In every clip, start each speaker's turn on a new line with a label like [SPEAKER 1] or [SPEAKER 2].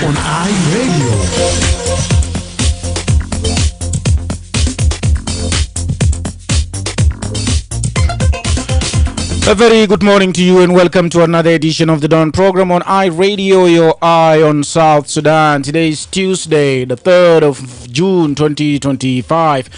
[SPEAKER 1] on iRadio.
[SPEAKER 2] A very good morning to you and welcome to another edition of the Dawn program on iRadio, your eye on South Sudan. Today is Tuesday, the 3rd of June 2025.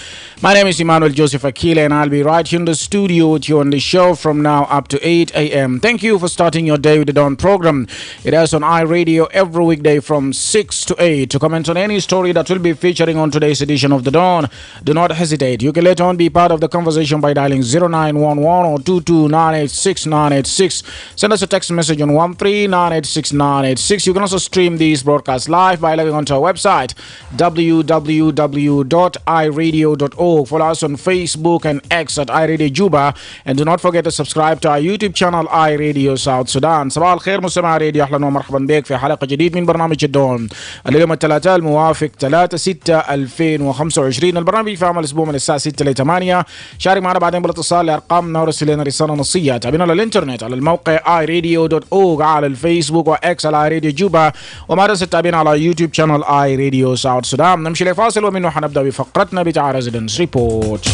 [SPEAKER 2] My name is Emmanuel Joseph Akile and I'll be right here in the studio with you on the show from now up to 8 a.m. Thank you for starting your day with the Dawn program. It is on iRadio every weekday from 6 to 8. To comment on any story that will be featuring on today's edition of the Dawn, do not hesitate. You can later on be part of the conversation by dialing 0911 or 22986. Send us a text message on 13986. You can also stream these broadcasts live by logging onto our website www.iradio.org. Follow us on Facebook and X at iRadio Juba, and do not forget to subscribe to our YouTube channel iRadio South Sudan. صباح الخير مستمع راديو، اهلا ومرحبا بك في حلقه جديد من برنامج الدون. اليوم الثلاثاء الموافق 3/6/2025. البرنامج في عمل اسبوع من الساعه 6 ل 8. شارك معنا بعدين بالاتصال لارقامنا ورسل لنا رساله نصيه. تابعنا على الانترنت على الموقع iRadio.org، على الفيسبوك واكس على iRadio جوبا، وما تنسى تتابعنا على يوتيوب شانل iRadio South Sudan. نمشي لفاصل ومنه حنبدا بفقرتنا بتاع ريزيدنس ريبورت.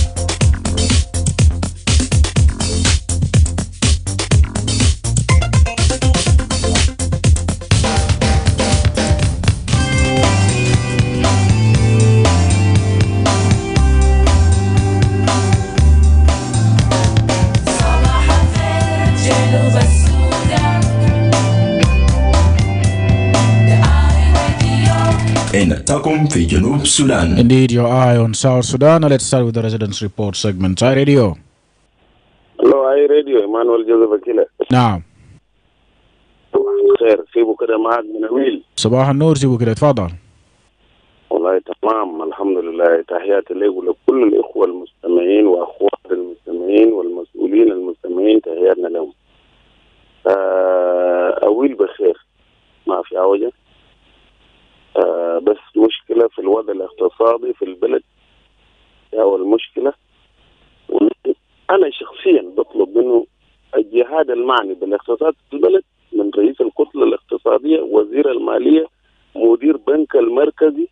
[SPEAKER 1] إنتكم في جنوب السودان.
[SPEAKER 2] Indeed, your eye on South Sudan. Let's start with the residence report segment. iRadio.
[SPEAKER 3] Hello, iRadio. Emmanuel Joseph Akile.
[SPEAKER 2] نعم.
[SPEAKER 3] صباح الخير. سيبوا كده معك من أميل.
[SPEAKER 2] صباح النور، سيبوا كده، اتفضل.
[SPEAKER 3] والله تمام، الحمد لله. تحياتي لك ولكل الإخوة المستمعين وأخوات المستمعين والمسؤولين المستمعين، تحياتنا لهم. أويل بخير، ما في عوجة. بس مشكلة في الوضع الاقتصادي في البلد، هو المشكلة. أنا شخصيا بطلب منه الجهاد المعني بالاقتصاد في البلد من رئيس الكتلة الاقتصادية، وزير المالية، مدير بنك المركزي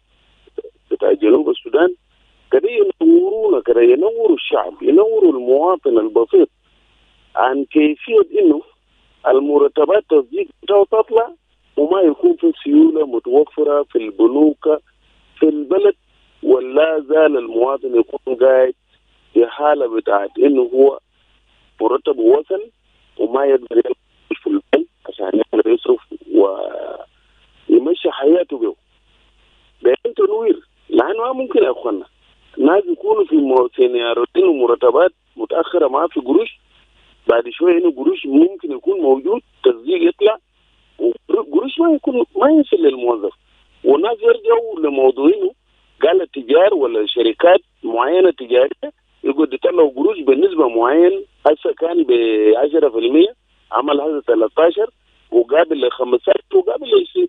[SPEAKER 3] بتاع جنوب السودان، كده ينورونا، كده ينوروا الشعب، ينوروا المواطن البسيط عن كيفية إنه المرتبات تصديق تطلع وما يكون في سيولة متوفرة في البنوك في البلد، ولا زال المواطن يكون قاعد في حالة بتاعت إنه هو مرتب وصل وما يقدر يمشي في البلد عشان يقدر يصرف ويمشي حياته به. ده تنوير، لأنه ممكن يا أخوانا الناس يكونوا في سيناريو إنه مرتبات متأخرة ما في قروش، بعد شوية إنه قروش ممكن يكون موجود، تصديق يطلع وقروش ما يصل للموظف، والناس يرجعوا لموضوع إنه قال التجار ولا شركات معينة تجارية يقول يطلعوا قروش بنسبة معينة. هسه كان ب10%، عمل هذا 13 وقابل ل15 وقابل ل20.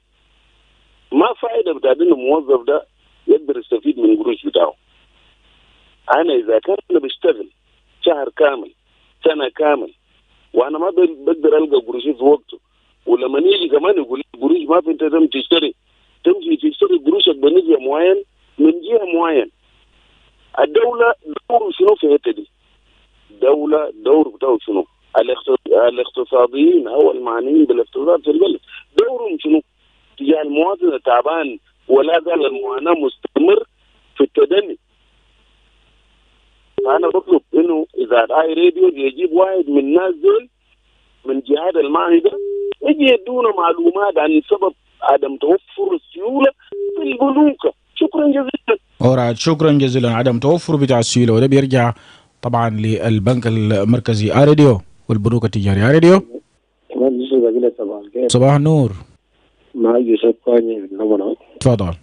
[SPEAKER 3] ما فائدة بتاع إنه الموظف ده يقدر يستفيد من قروش بتاعه. أنا إذا كان بشتغل شهر كامل سنة كامل وأنا ما بقدر ألقى قروش في وقته، ولما نيجي كمان يقول قروش ما في، انت تمشي تشتري قروشك بنسبة معين من جهة معين. الدولة دور شنو في الحتة دي؟ دولة دور بتاعه شنو؟ الاقتصاديين أو المعنيين بالاقتصاد في البلد دورهم شنو؟ تجاه المواطن التعبان، ولا زال المعاناة مستمر في التدني. فأنا بطلب إنه إذا iRadio يجيب واحد من الناس دول من جهاد المعني ده يجي يدونا معلومات عن سبب عدم توفر السيولة في البنوك. شكرا جزيلا.
[SPEAKER 2] أوراد، شكرا جزيلا. عدم توفر بتاع السيولة وده بيرجع طبعا للبنك المركزي iRadio والبنوك التجارية. iRadio. صباح النور.
[SPEAKER 4] ما يوسف كوني نمنا.
[SPEAKER 2] تفضل.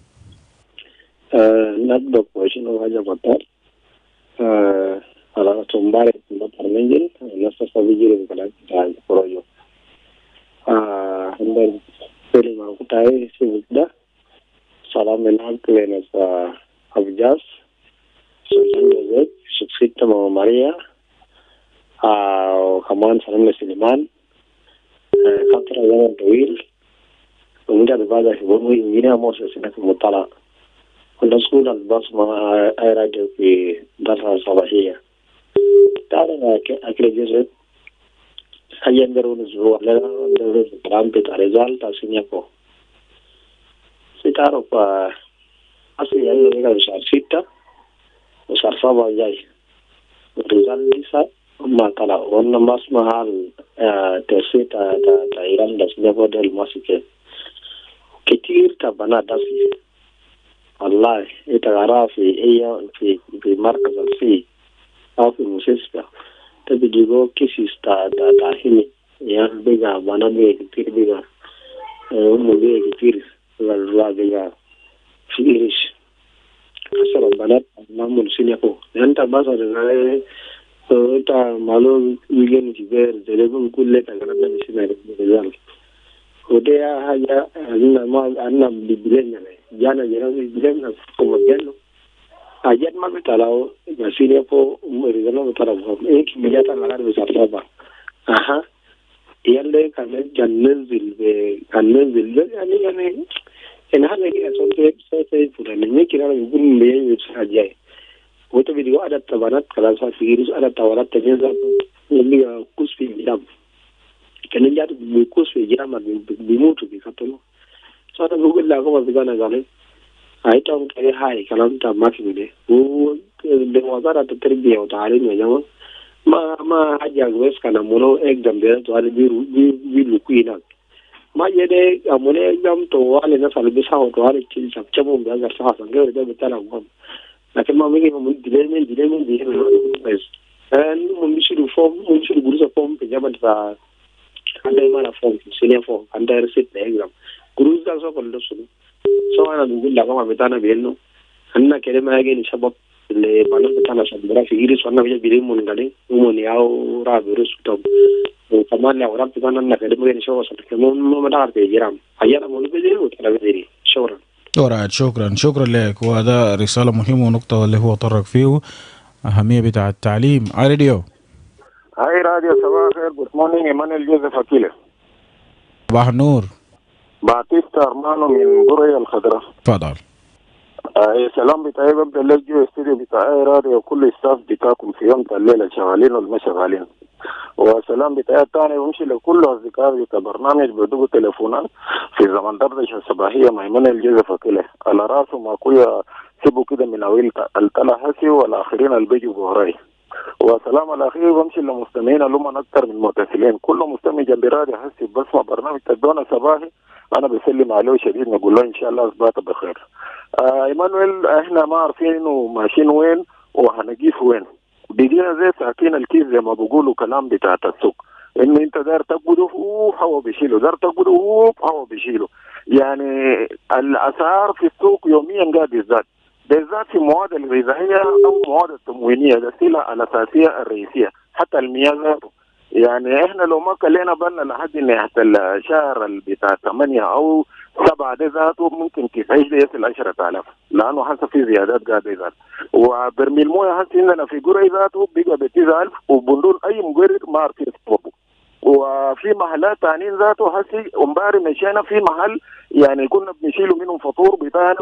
[SPEAKER 4] نبدأ وشنو حاجة بطل. على تنباري بطل منجل نفس سبيجي بكلام تاعي بروجو. عندنا فيلم كتاي سيبدا. سلام من كلينس أبجاز. سلام جزء شخصية ماما ماريا. وكمان سلام لسليمان. فترة زمن طويل ومجال بعد في بومي إنجينا موسى سنة مطلع كنا سكول الباص مع أي راديو في دراسة صباحية تعرف أكل جزء حاجة ندرون الأسبوع لا ندرون الكلام بتاع رجال تاسينيكو تعرف أصلي يعني شهر 6 وشهر 7 جاي الرجال لسه ما طلع وانا ما اسمع تسويت إيران بس نبغى الموسيقى كتير تبنا داسي والله يتعرف في مركز الفي أو في المستشفى تبي تجيبه كيسيس هني يعني بيجا بنا بيجا كتير بيجا بيجا كتير والله بيجا في إيرش أصلا البنات نعمل سينيكو أنت بس على تا مالو ويجن كبير تلفون كله تكلمنا بسمع الرجال وده حاجة أنا بيبلين يعني جانا بيبلين كم جنو حاجات ما بتلاقوا مسيرة فو رجالنا بتلاقوا إيه كميات أنا غير بسافر أها يلا كان ننزل يعني إن هذا كده صوت سيء فلان كده يقول لي يساعد وتبي ada tabanat kalau saya virus ada tawarat ternyata lebih kus film kena jadi kus film bimutu bikatolo so ada bukan lagu apa bigana gale ai tong kaya hai kalau tak makin deh dengan ada terbiasa utara ni macam ma aja guys karena mulu exam dia tu ada biru kuinak ma jadi amune exam tu ada nasa lebih sah tu ada cip cabung dia agar sah sanggup dia betul agam لكن ما بيجي من دليل بس أنا من بيشيلوا فوم من بيشيلوا جروسا فوم في جامعة فا عندي ما فوم سينيا فوم عندي رسيت نيجرام جروس ده سوى كله سو أنا بقول لك ما بتاعنا بينه أنا كده ما يجي نشباب اللي بنا بتاعنا شباب في إيريس وأنا بيجي بيريم من قليل ومن ياو رابيروس وتوم وكمان لو رابط بتاعنا أنا كده بيجي نشوف أصلا كمان ما نعرف بيجرام أيانا مولو بيجي وتلا بيجي شورا
[SPEAKER 2] alright شكرا لك وهذا رسالة مهمة ونقطة اللي هو طرق فيه أهمية بتاع التعليم. راديو
[SPEAKER 5] هاي راديو صباح الخير. جود مورنينج ايمانويل جوزيف أكيله.
[SPEAKER 2] صباح النور.
[SPEAKER 5] باتيستا أرمانو من برية الخضراء.
[SPEAKER 2] تفضل.
[SPEAKER 5] سلام بتاعي ببدأ لجو استوديو بتاعي راديو كل الستاف بتاعكم في يوم الليلة شغالين والما شغالين. وسلام بتاعي الثاني ومشي لكل أصدقائي بتاع برنامج بدو تليفونات في زمن دردشة الصباحية مع إيمانويل جوزيف أكيله على راسه ما كويا سيبوا كده من أويل التلاحسي والآخرين اللي بيجوا بوراي. وسلام الأخير وامشي للمستمعين لهم أكثر من متصلين كل مستمع جنب راديو حسي بسمع برنامج تدونا صباحي أنا بسلم عليه شديد نقول له إن شاء الله أثبات بخير. إيمانويل إحنا ما عارفين وماشيين وين وهنجيف وين بيجينا زي ساكين الكيس زي ما بيقولوا كلام بتاع السوق إنه أنت دار تقبضه هو بيشيله دار تقبضه هو بيشيله يعني الأسعار في السوق يوميا قاعد يزداد بالذات في المواد الغذائية أو مواد التموينية ده السلع الأساسية الرئيسية حتى المياه ذاته يعني إحنا لو ما كلينا بالنا لحد نهاية الشهر بتاع 8 أو 7 ده ذاته ممكن كيس عيش ده يصل 10,000 لأنه حسب في زيادات قاعدة ذات وبرميل موية هسي عندنا في قرى ذاته بقى ب9,000 وبندون أي مقرر ما عارف يسببه وفي محلات تانيين ذاته هسي امبارح مشينا في محل يعني كنا بنشيلوا منهم فطور بتاعنا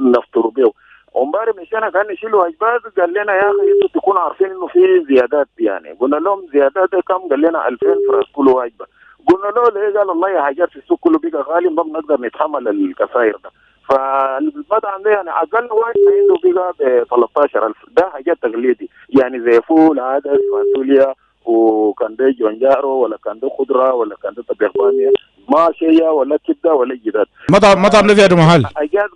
[SPEAKER 5] ونفطروا بيه امبارح مشينا كان نشيلوا اجباد قال لنا يا اخي انتوا تكونوا عارفين انه في زيادات يعني قلنا لهم زيادات كم قال لنا 2000 فرنك كل وجبه قلنا له ليه قال والله حاجات في السوق كله بقى غالي ما بنقدر نتحمل الكسائر ده فالمطعم ده يعني اقل وجبه عنده بقى ب 13,000 ده حاجات تقليدي يعني زي فول عدس فاصوليا وكان ده جونجارو ولا كان ده خضره ولا كان ده طبيخ ما شيء ولا كبده ولا جداد
[SPEAKER 2] مطعم في هذا المحل
[SPEAKER 5] حاجات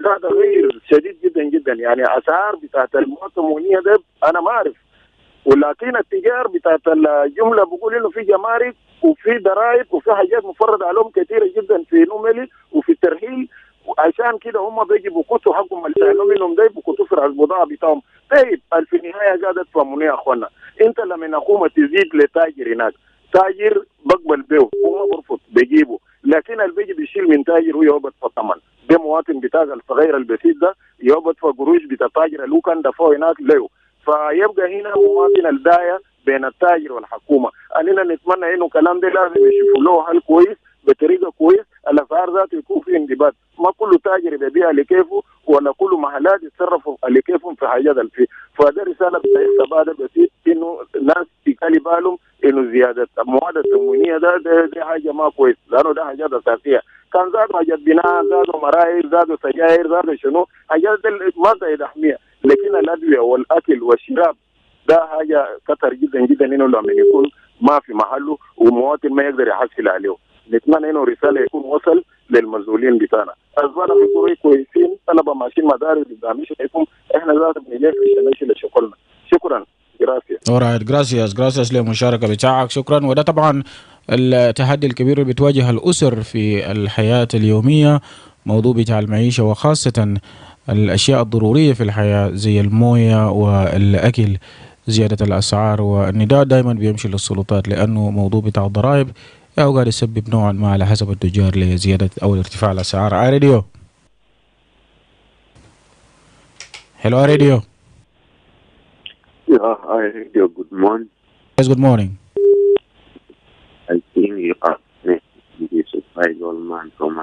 [SPEAKER 5] قاعد غير شديد جدا جدا يعني اسعار بتاعت المواد التموينيه ده انا ما اعرف ولكن التجار بتاعت الجمله بقول انه في جمارك وفي ضرائب وفي حاجات مفرض عليهم كثيره جدا في نوملي وفي الترحيل وعشان كده هم بيجوا بكتوا حقهم اللي سالوا منهم ده بكتوا في البضاعه بتاعهم. طيب في النهايه قاعده تفهموني يا اخوانا انت لما الحكومه تزيد لتاجر هناك تاجر بقبل بيه وما برفض بيجيبه لكن اللي بيجي بيشيل من تاجر هو يهبط في الثمن ده مواطن بتاع الصغير البسيط ده يهبط في قروش بتاع التاجر اللي هو كان دفعه هناك له فيبقى هنا مواطن الدايه بين التاجر والحكومه. اننا نتمنى انه الكلام ده لازم يشوفوا له حل كويس بطريقه كويس، الاسعار ذاته يكون في انضباط، ما كل تاجر يبيع لكيفه ولا كل محلات يتصرفوا لكيفهم في حاجات الفي. فهذه رساله بتاعتها بعد بسيط انه الناس يخلي بالهم انه زياده المواد التموينيه ده حاجه ما كويس، لانه ده حاجات اساسيه. كان زادوا حاجات بناء، زادوا مرايل، زادوا سجاير، زادوا شنو حاجات ما زي احميه، لكن الادويه والاكل والشراب ده حاجه خطر جدا جدا انه لما يكون ما في محله ومواطن ما يقدر يحصل عليه. نتمنى انه رساله يكون وصل للمسؤولين بتاعنا. اصبحنا في طريق كويسين، طلبه ماشيين مدارس قدام شايفهم، احنا ذات بنجي في شغلنا. شكرا.
[SPEAKER 2] alright gracias للمشاركة بتاعك، شكرا. وده طبعا التحدي الكبير اللي بتواجه الأسر في الحياة اليومية، موضوع بتاع المعيشة وخاصة الأشياء الضرورية في الحياة زي الموية والأكل، زيادة الأسعار، والنداء دائما بيمشي للسلطات لأنه موضوع بتاع الضرائب أو قاعد يسبب نوعا ما على حسب التجار لزيادة أو ارتفاع الأسعار. راديو hello radio.
[SPEAKER 6] Yeah, I heard you. Good morning.
[SPEAKER 2] Yes, good morning.
[SPEAKER 6] I think you are this is my old man from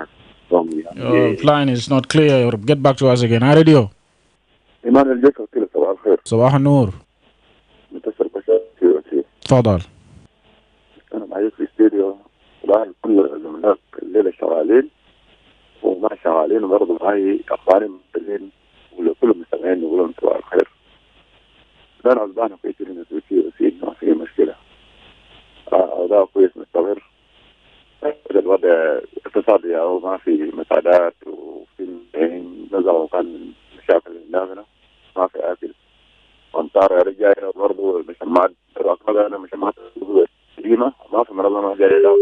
[SPEAKER 2] Your line is not clear. Get back to us again. Radio.
[SPEAKER 5] Emmanuel جيك أكيل صباح الخير.
[SPEAKER 2] صباح النور.
[SPEAKER 5] متصل بشار في
[SPEAKER 2] تفضل.
[SPEAKER 5] أنا معي في الاستديو، صباح كل الزملاء الليلة شغالين وما شغالين، وبرضه معي أخواني مستمعين وكل المستمعين يقولون لهم صباح الخير. أنا أصبحنا كويسين في ما في مشكلة. ده كويس مستمر. الوضع اقتصادي أو ما في مساعدات وفي نزلوا كان مشاكل الناس، ما في أكل. وأمطار رجعنا برضه مشمات رقبنا مشمات قديمة، ما في منظمة جديدة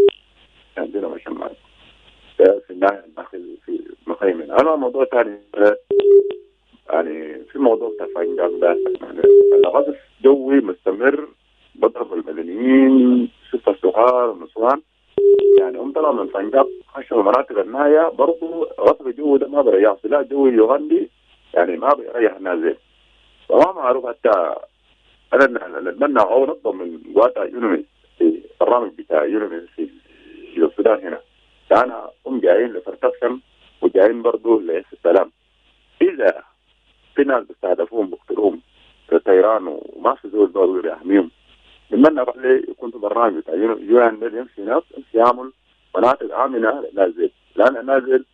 [SPEAKER 5] عندنا مشمات. في النهاية داخل في مخيم. أنا موضوع ثاني يعني في موضوع تفاهم ده، يعني الغزو جوي مستمر بضرب المدنيين، شوف الصغار والنسوان، يعني هم طلعوا من فنجاب خشوا مناطق النهاية، برضه غزو الجو ده ما بريح، لا جوي يغني يعني ما بيريح الناس زي فما معروف. حتى أنا نتمنى أو نطلب من قوات يونمي في البرنامج بتاع يونمي في السودان هنا، أنا هم جايين لفرتكسم وجايين برضه للسلام. إذا في ناس بيستهدفوهم بيقتلوهم في الطيران وما في زول دول يحميهم، نتمنى يكون في برنامج بتاع يوان يمشي ناس يعمل مناطق آمنة للنازل، لأن النازل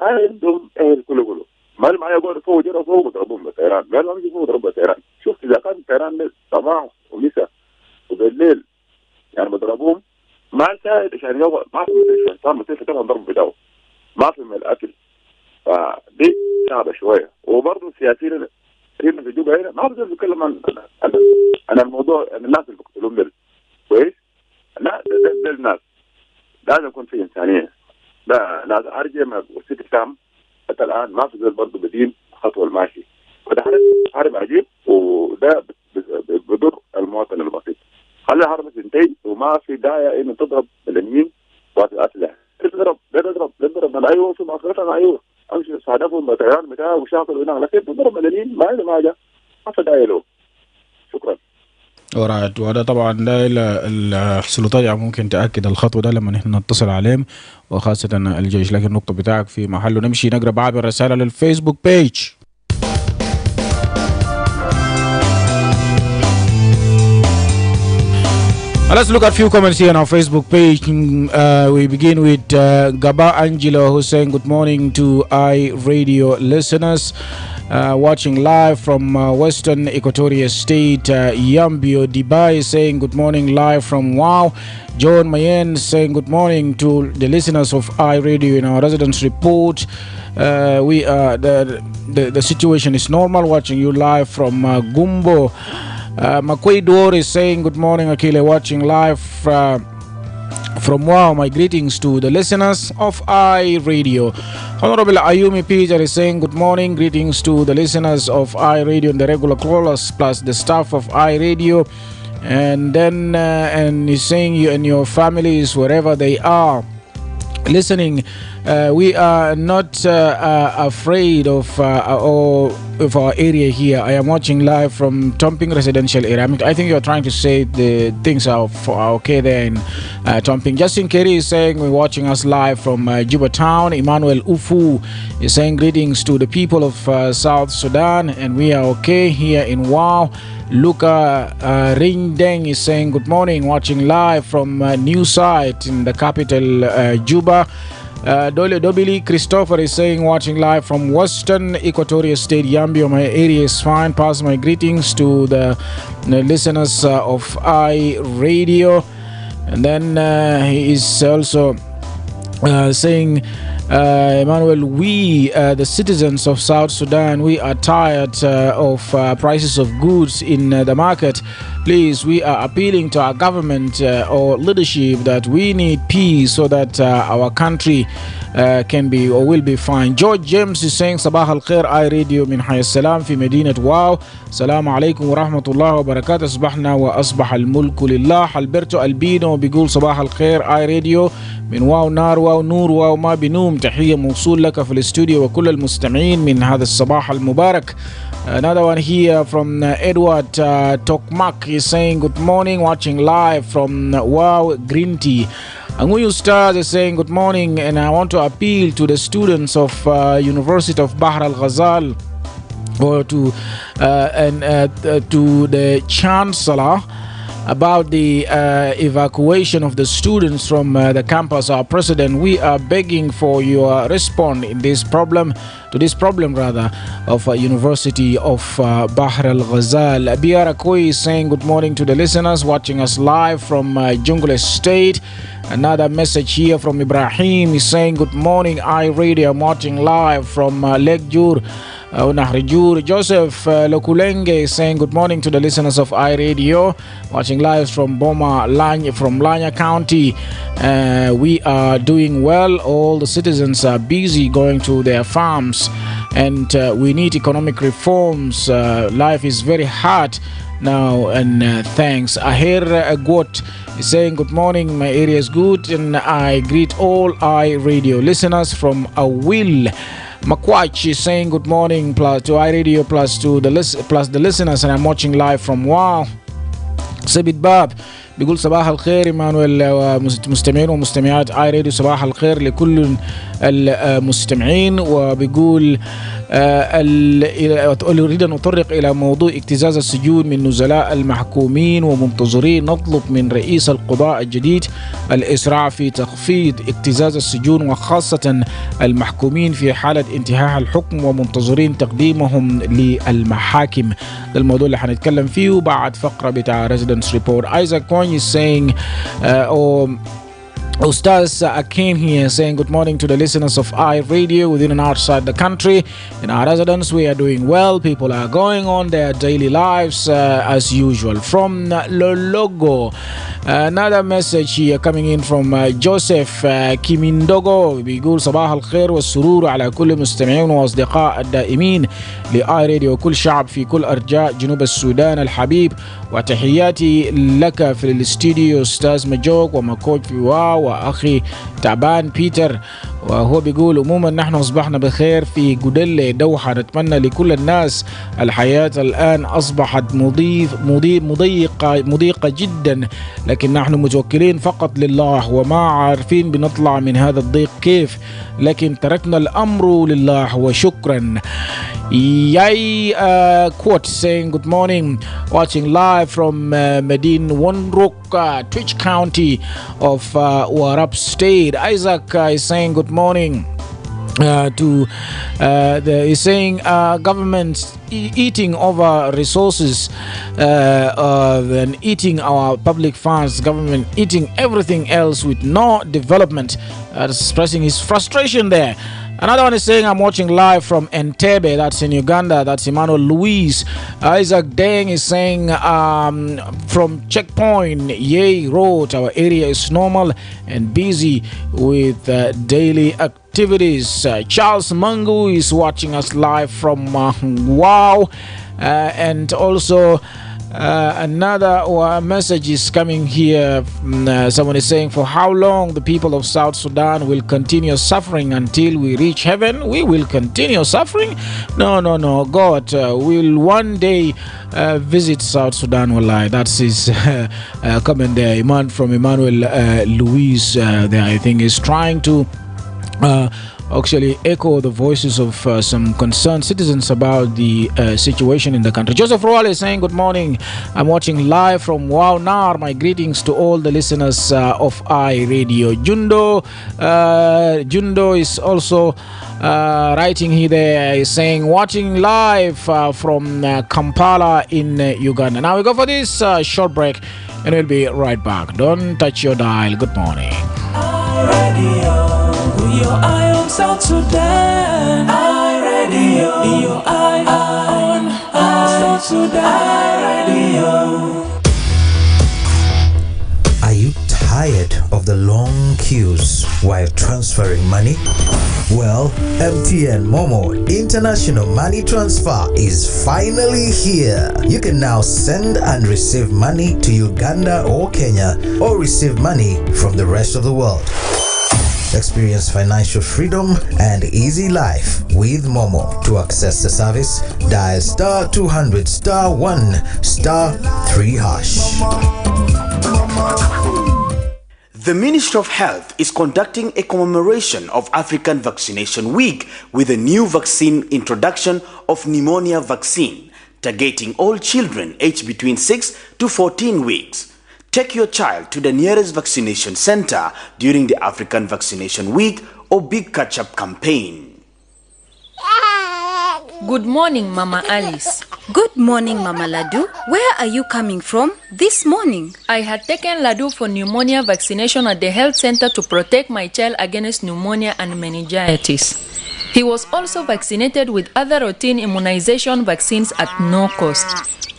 [SPEAKER 5] عندهم أهل كله ما اللي معايا يقول فوق جرى فوق وضربوهم بالطيران، ما اللي فوق ضربوا بالطيران. شوف إذا كان الطيران صباح ومساء وبالليل يعني بضربوهم ما ساعد عشان يوقف، ما في مستشفى، صار مستشفى طبعا ضرب بداو، ما في من الأكل، فدي صعبة شوية. وبرضه السياسيين اللي في جوبا هنا ما بقدر يتكلم عن الموضوع، عن الناس اللي بيقتلون دول كويس. لا ده الناس لازم يكون في إنسانية. ده ناس أرجع وسيت الشام حتى الآن ما في زول برضه بدين خطوة الماشي، وده حرب عجيب، وده بضر المواطن البسيط. خلي الحرب تنتهي وما في داعي إنه تضرب اليمين وأسلحة، تضرب من أيوه في مصرفنا أيوه امشي صادفهم بالطيران بتاعه وشاكل هنا، لكن بضرب مدنيين ما له حاجه، ما في داعي له. شكرا.
[SPEAKER 2] alright. وهذا طبعا ده السلطات يعني ممكن تاكد الخطوه ده لما نحن نتصل عليهم وخاصه الجيش، لكن النقطه بتاعك في محله. نمشي نقرا بعض الرسائل للفيسبوك بيج. Let's look at a few comments here on our Facebook page. We begin with Gaba Angelo, who's saying good morning to iRadio listeners. Watching live from Western Equatoria State. Yambio Dibai saying good morning live from Wow. John Mayen saying good morning to the listeners of iRadio in our residence report. The situation is normal. Watching you live from Gumbo. Makwedor is saying good morning Akile, watching live from Wow. My greetings to the listeners of iRadio. Honorable Ayumi Peter is saying good morning, greetings to the listeners of iRadio and the regular callers plus the staff of iRadio. And then and he's saying you and your families wherever they are listening, we are not afraid of or of our area here. I am watching live from Tomping residential area. I think you're trying to say the things are okay there in Tomping. Justin Kerry is saying we're watching us live from Juba Town. Emmanuel Ufu is saying greetings to the people of South Sudan, and we are okay here in Wow. Luca Rindeng is saying good morning, watching live from New Site in the capital Juba. Dobili Christopher is saying watching live from Western Equatoria State, Yambio. My area is fine. Pass my greetings to the listeners of iRadio. And then he is also saying, Emmanuel, we, the citizens of South Sudan, we are tired of prices of goods in the market. Please, we are appealing to our government or leadership that we need peace so that our country can be or will be fine. George James is saying صباح الخير اي راديو من حي السلام في مدينة واو. السلام عليكم ورحمة الله وبركاته. أصبحنا وأصبح الملك لله. البرتو البينو بيقول صباح الخير اي راديو من واو نار واو نور واو ما بنوم. تحية موصول لك في الاستوديو وكل المستمعين من هذا الصباح المبارك. Another one here from Edward Tokmak is saying good morning, watching live from Wow Green Tea. Anguyu Stars is saying good morning, and I want to appeal to the students of University of Bahr Al Ghazal or to the Chancellor about the evacuation of the students from the campus. Our president, we are begging for your response in this problem, to this problem rather, of University of Bahr Al Ghazal. Abiyara Koi is saying good morning to the listeners watching us live from Jungle State. Another message here from Ibrahim is saying good morning iRadio. I'm watching live from Lake Jur. Joseph Lokulenge is saying good morning to the listeners of iRadio, watching live from Boma, from Lanya County. We are doing well. All the citizens are busy going to their farms, and we need economic reforms. Life is very hard now, and thanks. Ahir Agot is saying good morning, my area is good, and I greet all iRadio listeners from Awil. Makwach is saying good morning plus to iRadio plus the listeners, and I'm watching live from Wow. سبيت باب بيقول صباح الخير إيمانويل ومستمعين ومستمعات iRadio. صباح الخير لكل المستمعين. وبيقول أريد أن أطرق إلى موضوع اكتزاز السجون من نزلاء المحكومين ومنتظرين. نطلب من رئيس القضاء الجديد الإسراع في تخفيض اكتزاز السجون وخاصة المحكومين في حالة انتهاء الحكم ومنتظرين تقديمهم للمحاكم. ده الموضوع اللي هنتكلم فيه بعد فقرة بتاع Residence Report. Isaac Coin is saying Ustaz Akile here saying good morning to the listeners of iRadio within and outside the country. In our residence, we are doing well. People are going on their daily lives as usual. From Lologo, another message here coming in from Joseph Kimindogo. بيقول صباح الخير والسرور على كل المستمعين وأصدقاء الدائمين لiRadio وكل شعب في كل أرجاء جنوب السودان الحبيب. وتحياتي لك في الاستوديو أستاذ مجوك ومكوك في واو وأخي تعبان بيتر. وهو بيقول عموما نحن أصبحنا بخير في جدلة دوحة. نتمنى لكل الناس الحياة الآن أصبحت مضيقة جدا، لكن نحن متوكلين فقط لله وما عارفين بنطلع من هذا الضيق كيف، لكن تركنا الأمر لله وشكرا. Yay quote saying good morning, watching live from Medin Wonruk, Twitch County of Warab State. Isaac is saying good morning he's saying government eating over resources and eating our public funds, government eating everything else with no development, expressing his frustration there. Another one is saying I'm watching live from Entebbe, that's in Uganda. That's Emmanuel Luis. Isaac Deng is saying from Checkpoint Yei Road, our area is normal and busy with daily activities. Charles Mangu is watching us live from Wow. And also Another message is coming here. Someone is saying, for how long the people of South Sudan will continue suffering until we reach heaven? We will continue suffering? No. God will one day visit South Sudan. Wallahi. That's his comment there. From Emmanuel Louise there, I think, is trying to actually echo the voices of some concerned citizens about the situation in the country. Joseph Roale is saying, good morning. I'm watching live from Waunar. My greetings to all the listeners of iRadio. Jundo is also writing here there. He's saying, watching live from Kampala in Uganda. Now we go for this short break and we'll be right back. Don't touch your dial. Good morning.
[SPEAKER 7] Your eye on South Sudan, iRadio. Your eye on South Sudan, iRadio.
[SPEAKER 8] Are you tired of the long queues while transferring money? Well, MTN Momo International Money Transfer is finally here. You can now send and receive money to Uganda or Kenya, or receive money from the rest of the world. Experience financial freedom and easy life with Momo. To access the service, dial star 200 star 1 star 3 hash.
[SPEAKER 9] The Ministry of Health is conducting a commemoration of African Vaccination Week with a new vaccine introduction of pneumonia vaccine, targeting all children aged between 6 to 14 weeks. Take your child to the nearest vaccination center during the African Vaccination Week or Big Catch-up campaign.
[SPEAKER 10] Good morning, Mama Alice.
[SPEAKER 11] Good morning, Mama Ladu. Where are you coming from this morning?
[SPEAKER 10] I had taken Ladu for pneumonia vaccination at the health center to protect my child against pneumonia and meningitis. He was also vaccinated with other routine immunization vaccines at no cost.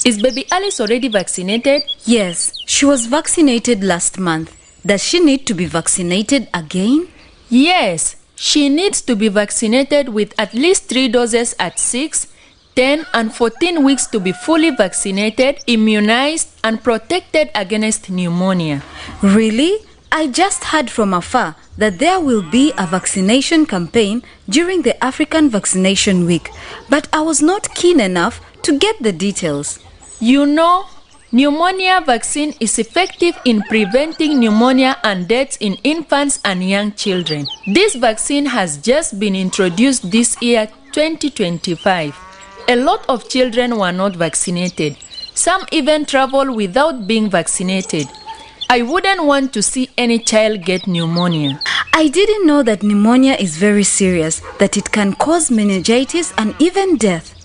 [SPEAKER 10] Is baby Alice already vaccinated?
[SPEAKER 11] Yes, she was vaccinated last month. Does she need to be vaccinated again?
[SPEAKER 10] Yes, she needs to be vaccinated with at least 3 doses at 6, 10 and 14 weeks to be fully vaccinated, immunized and protected against pneumonia.
[SPEAKER 11] Really? I just heard from afar that there will be a vaccination campaign during the African Vaccination Week, but I was not keen enough to get the details.
[SPEAKER 10] You know, pneumonia vaccine is effective in preventing pneumonia and deaths in infants and young children. This vaccine has just been introduced this year, 2025. A lot of children were not vaccinated. Some even travel without being vaccinated. I wouldn't want to see any child get pneumonia.
[SPEAKER 11] I didn't know that pneumonia is very serious, that it can cause meningitis and even death.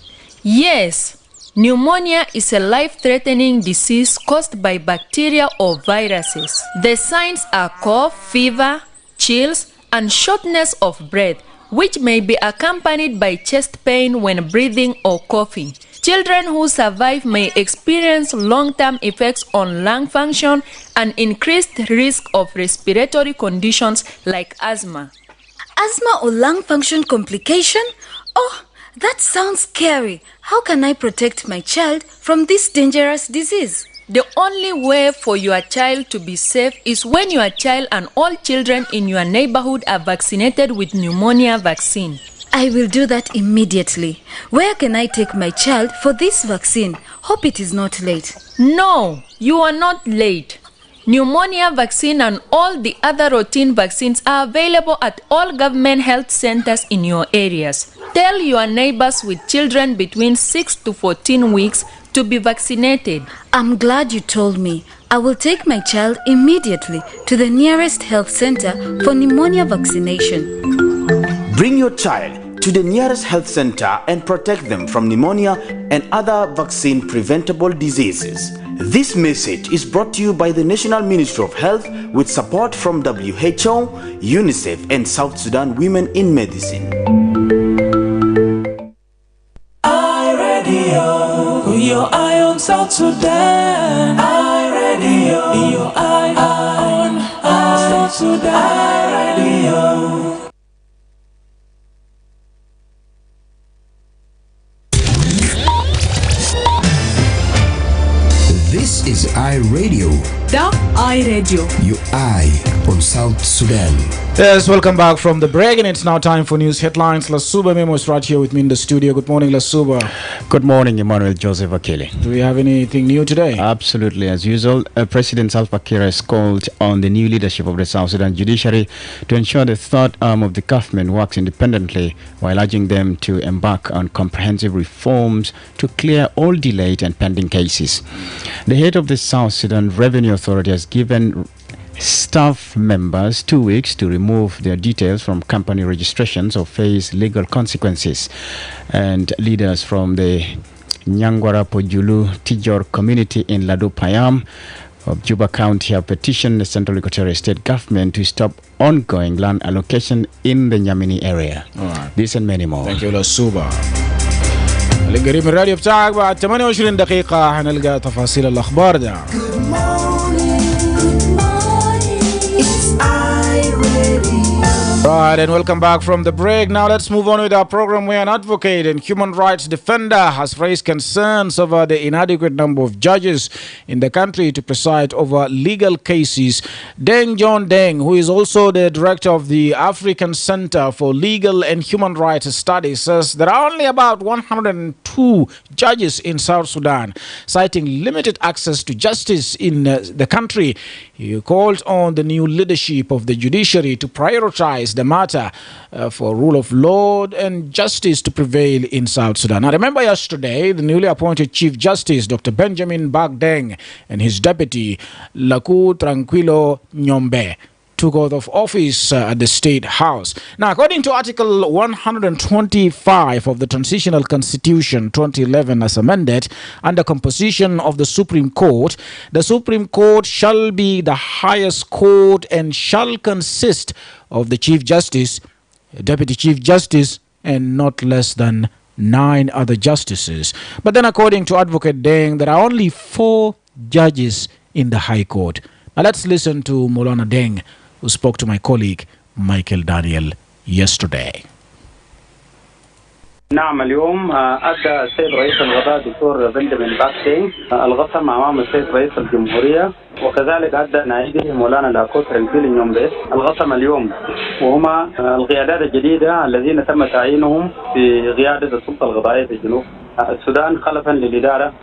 [SPEAKER 10] Yes. Pneumonia is a life-threatening disease caused by bacteria or viruses. The signs are cough, fever, chills, and shortness of breath, which may be accompanied by chest pain when breathing or coughing. Children who survive may experience long-term effects on lung function and increased risk of respiratory conditions like asthma.
[SPEAKER 11] Asthma or lung function complication? Oh, that sounds scary. How can I protect my child from this dangerous disease?
[SPEAKER 10] The only way for your child to be safe is when your child and all children in your neighborhood are vaccinated with pneumonia vaccine.
[SPEAKER 11] I will do that immediately. Where can I take my child for this vaccine? Hope it is not late.
[SPEAKER 10] No, you are not late. Pneumonia vaccine and all the other routine vaccines are available at all government health centers in your areas. Tell your neighbors with children between 6 to 14 weeks to be vaccinated.
[SPEAKER 11] I'm glad you told me. I will take my child immediately to the nearest health center for pneumonia vaccination.
[SPEAKER 9] Bring your child to the nearest health center and protect them from pneumonia and other vaccine-preventable diseases. This message is brought to you by the National Ministry of Health with support from WHO, UNICEF, and South Sudan Women in Medicine.
[SPEAKER 7] iRadio, put your eye on South Sudan. iRadio, your eye on South Sudan. iRadio.
[SPEAKER 1] is iRadio.
[SPEAKER 7] The iRadio.
[SPEAKER 1] Your eye on South Sudan.
[SPEAKER 2] Yes, welcome back from the break, and it's now time for news headlines. Lasuba Memo is right here with me in the studio. Good morning, Lasuba.
[SPEAKER 12] Good morning, Emmanuel Joseph Akile.
[SPEAKER 2] Do we have anything new today?
[SPEAKER 12] Absolutely, as usual. President Salva Kiir has called on the new leadership of the South Sudan judiciary to ensure the third arm of the government works independently, while urging them to embark on comprehensive reforms to clear all delayed and pending cases. The head of the South Sudan Revenue Authority has given staff members 2 weeks to remove their details from company registrations or face legal consequences. And leaders from the Nyangwara Pojulu Tijor community in Ladu Payam of Juba County have petitioned the Central Equatorial State Government to stop ongoing land allocation in the Nyamini area. This and many more.
[SPEAKER 2] Thank you, Lasuba. القريب من الراديو بتاعك بعد 28 دقيقة حنلقى تفاصيل الأخبار ده. Right, and welcome back from the break. Now let's move on with our program where an advocate and human rights defender has raised concerns over the inadequate number of judges in the country to preside over legal cases. Deng John Deng, who is also the director of the African Center for Legal and Human Rights Studies, says there are only about 102 judges in South Sudan, citing limited access to justice in the country. He called on the new leadership of the judiciary to prioritize the matter for rule of law and justice to prevail in South Sudan. Now, remember yesterday, the newly appointed Chief Justice, Dr. Benjamin Bagdeng, and his deputy, Laku Tranquilo Nyombe, took oath of office at the State House. Now, according to Article 125 of the Transitional Constitution 2011 as amended, under composition of the Supreme Court shall be the highest court and shall consist of the Chief Justice, Deputy Chief Justice, and not less than 9 other justices. But then according to Advocate Deng, there are only 4 judges in the High Court. Now let's listen to Maulana Deng, who spoke to my colleague Michael Daniel yesterday.
[SPEAKER 13] نعم اليوم أدى السيد رئيس القضاء دكتور بنجامين باكدينغ القسم أمام السيد رئيس الجمهورية، وكذلك أدى نائبه مولانا لاكو ترانكويلو نيومبي القسم اليوم، وهما القيادات الجديدة الذين تم تعيينهم في قيادة السلطة القضائية في جنوب السودان خلفا للإدارة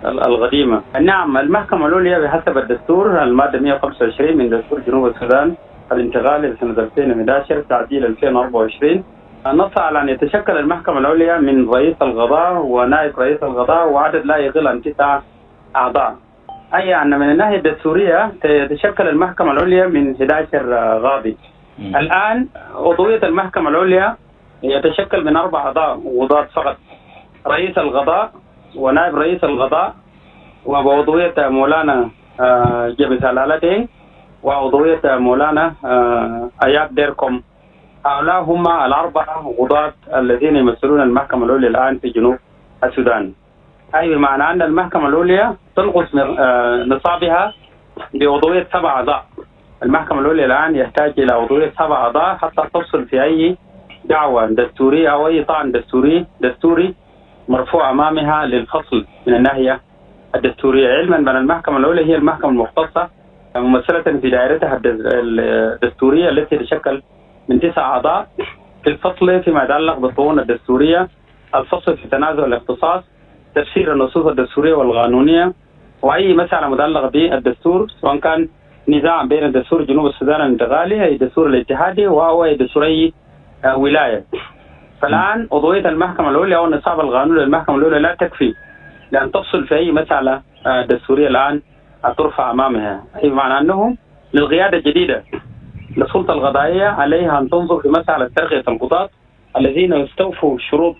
[SPEAKER 13] القديمة. نعم المحكمة العليا بحسب الدستور المادة 125 من دستور جنوب السودان الانتقالي لسنة 2011 تعديل 2024 نص على أن يتشكل المحكمة العليا من رئيس القضاء ونائب رئيس القضاء وعدد لا يقل عن 9 أعضاء، أي أن من الناحية الدستورية تتشكل المحكمة العليا من 11 قاضي. الآن عضوية المحكمة العليا يتشكل من 4 أعضاء قضاة فقط، رئيس القضاء ونائب رئيس القضاء وعضوية مولانا جبس الالتين وعضوية مولانا أياب ديركم. هؤلاء هم ال4 قضاة الذين يمثلون المحكمة العليا الآن في جنوب السودان، أي بمعنى أن المحكمة العليا تنقص نصابها بعضوية 7 أعضاء. المحكمة العليا الآن يحتاج إلى عضوية 7 أعضاء حتى تفصل في أي دعوة دستورية أو أي طعن دستوري مرفوع أمامها للفصل من الناحية الدستورية، علما بأن المحكمة العليا هي المحكمة المختصة ممثلة في دائرتها الدستورية التي تشكل من 9 أعضاء في الفصل فيما يتعلق بالطعون الدستورية، الفصل في تنازع الاختصاص، تفسير النصوص الدستورية والقانونية، وأي مسألة متعلقة بالدستور سواء كان نزاع بين دستور جنوب السودان الانتقالي أي دستور الاتحادي أو أي دستور أي ولاية. فالآن عضوية المحكمة العليا أو النصاب القانوني للمحكمة العليا لا تكفي لأن تفصل في أي مسألة دستورية الآن ترفع أمامها، أي بمعنى أنه للقيادة الجديدة للسلطة القضائية عليها أن تنظر في مسألة ترقية القضاة الذين يستوفوا شروط